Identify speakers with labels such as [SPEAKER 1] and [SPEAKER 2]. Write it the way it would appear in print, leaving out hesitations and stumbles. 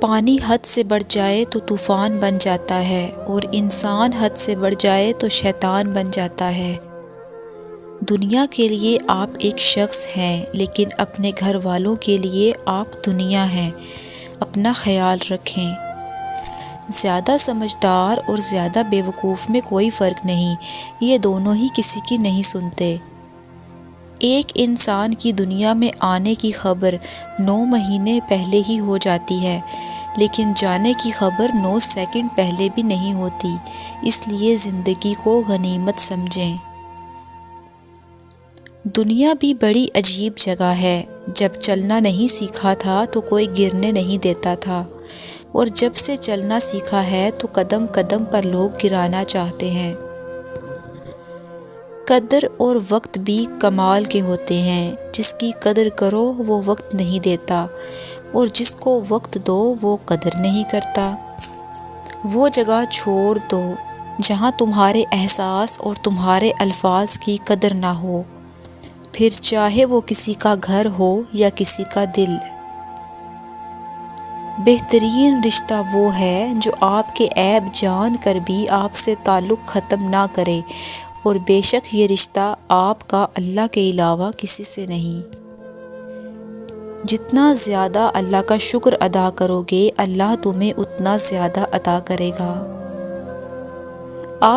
[SPEAKER 1] پانی حد سے بڑھ جائے تو طوفان بن جاتا ہے، اور انسان حد سے بڑھ جائے تو شیطان بن جاتا ہے۔ دنیا کے لیے آپ ایک شخص ہیں، لیکن اپنے گھر والوں کے لیے آپ دنیا ہیں۔ اپنا خیال رکھیں۔ زیادہ سمجھدار اور زیادہ بے وقوف میں کوئی فرق نہیں، یہ دونوں ہی کسی کی نہیں سنتے۔ ایک انسان کی دنیا میں آنے کی خبر 9 مہینے پہلے ہی ہو جاتی ہے، لیکن جانے کی خبر 9 سیکنڈ پہلے بھی نہیں ہوتی، اس لیے زندگی کو غنیمت سمجھیں۔ دنیا بھی بڑی عجیب جگہ ہے۔ جب چلنا نہیں سیکھا تھا تو کوئی گرنے نہیں دیتا تھا، اور جب سے چلنا سیکھا ہے تو قدم قدم پر لوگ گرانا چاہتے ہیں۔ قدر اور وقت بھی کمال کے ہوتے ہیں۔ جس کی قدر کرو وہ وقت نہیں دیتا، اور جس کو وقت دو وہ قدر نہیں کرتا۔ وہ جگہ چھوڑ دو جہاں تمہارے احساس اور تمہارے الفاظ کی قدر نہ ہو، پھر چاہے وہ کسی کا گھر ہو یا کسی کا دل۔ بہترین رشتہ وہ ہے جو آپ کے عیب جان کر بھی آپ سے تعلق ختم نہ کرے، اور بے شک یہ رشتہ آپ کا اللہ کے علاوہ کسی سے نہیں۔ جتنا زیادہ اللہ کا شکر ادا کرو گے، اللہ تمہیں اتنا زیادہ عطا کرے گا۔